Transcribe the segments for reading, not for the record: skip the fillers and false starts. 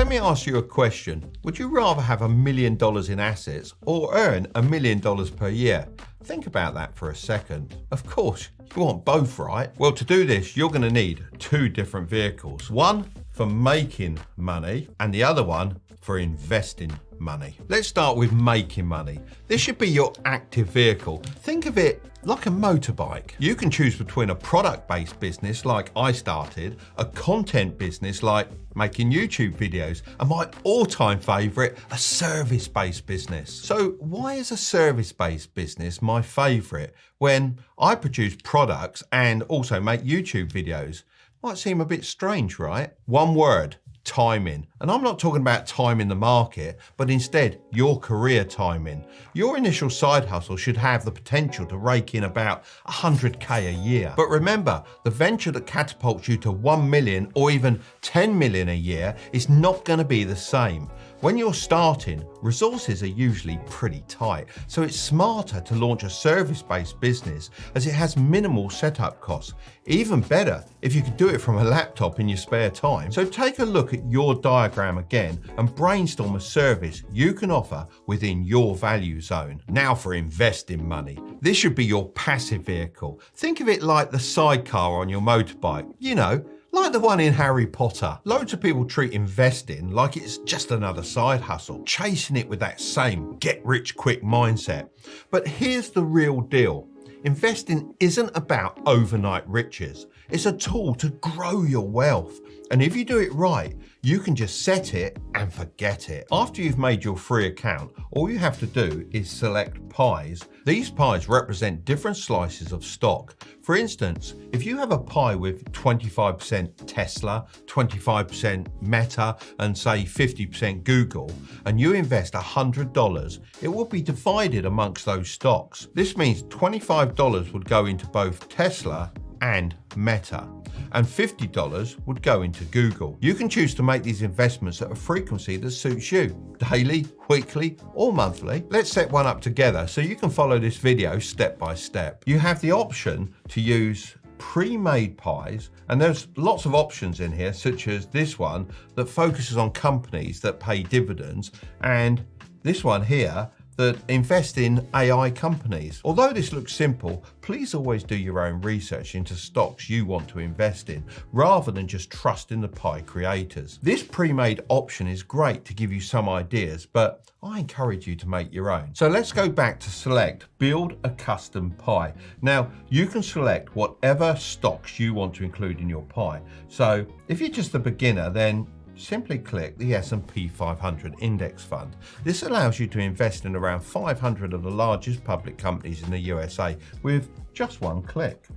let me ask you a question. Would you rather have $1 million in assets or earn $1 million per year? Think about that for a second. Of course, you want both, right? Well, to do this, you're going to need two different vehicles. One for making money and the other one for investing money. Let's start with making money. This should be your active vehicle. Think of it like a motorbike. You can choose between a product-based business like I started, a content business like making YouTube videos, and my all-time favorite, a service-based business. So why is a service-based business my favorite when I produce products and also make YouTube videos? Might seem a bit strange, right? One word: timing. And I'm not talking about time in the market, but instead your career timing. Your initial side hustle should have the potential to rake in about 100K a year. But remember, the venture that catapults you to 1 million or even 10 million a year is not going to be the same. When you're starting, resources are usually pretty tight, so it's smarter to launch a service-based business as it has minimal setup costs. Even better if you can do it from a laptop in your spare time. So take a look at your diagram again and brainstorm a service you can offer within your value zone. Now for investing money. This should be your passive vehicle. Think of it like the sidecar on your motorbike. You know, like the one in Harry Potter. Loads of people treat investing like it's just another side hustle, chasing it with that same get-rich-quick mindset. But here's the real deal. Investing isn't about overnight riches. It's a tool to grow your wealth. And if you do it right, you can just set it and forget it. After you've made your free account, all you have to do is select pies. These pies represent different slices of stock. For instance, if you have a pie with 25% Tesla, 25% Meta, and say 50% Google, and you invest $100, it will be divided amongst those stocks. This means $25 would go into both Tesla and Meta, and $50 would go into Google. You can choose to make these investments at a frequency that suits you, daily, weekly, or monthly. Let's set one up together so you can follow this video step by step. You have the option to use pre-made pies, and there's lots of options in here, such as this one that focuses on companies that pay dividends, and this one here that invest in AI companies. Although this looks simple, please always do your own research into stocks you want to invest in, rather than just trust in the pie creators. This pre-made option is great to give you some ideas, but I encourage you to make your own. So let's go back to select Build a Custom Pie. Now, you can select whatever stocks you want to include in your pie. So if you're just a beginner, then simply click the S&P 500 index fund. This allows you to invest in around 500 of the largest public companies in the USA with just one click.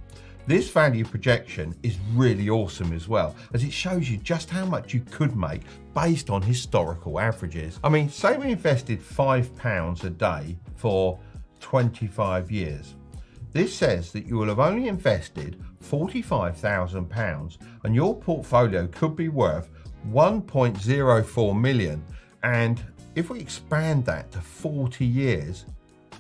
This value projection is really awesome as well, as it shows you just how much you could make based on historical averages. I mean, say we invested £5 a day for 25 years. This says that you will have only invested £45,000 and your portfolio could be worth 1.04 million, and if we expand that to 40 years,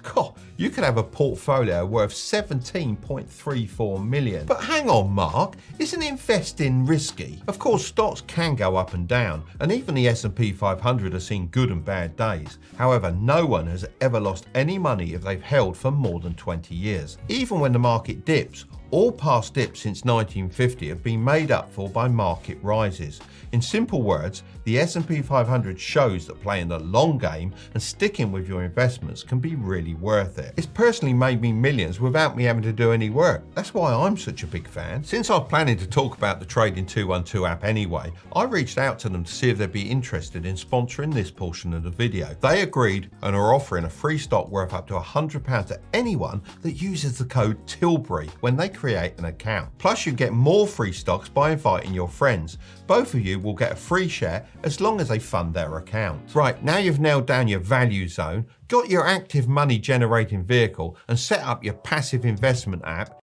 God, you could have a portfolio worth 17.34 million. But hang on, Mark, isn't investing risky? Of course, stocks can go up and down, and even the S&P 500 has seen good and bad days. However, no one has ever lost any money if they've held for more than 20 years. Even when the market dips, all past dips since 1950 have been made up for by market rises. In simple words, the S&P 500 shows that playing the long game and sticking with your investments can be really worth it. It's personally made me millions without me having to do any work. That's why I'm such a big fan. Since I'm planning to talk about the Trading 212 app anyway, I reached out to them to see if they'd be interested in sponsoring this portion of the video. They agreed and are offering a free stock worth up to £100 to anyone that uses the code Tilbury when they create an account. Plus, you get more free stocks by inviting your friends. Both of you will get a free share as long as they fund their account. Right, now you've nailed down your value zone, got your active money generating vehicle, and set up your passive investment app,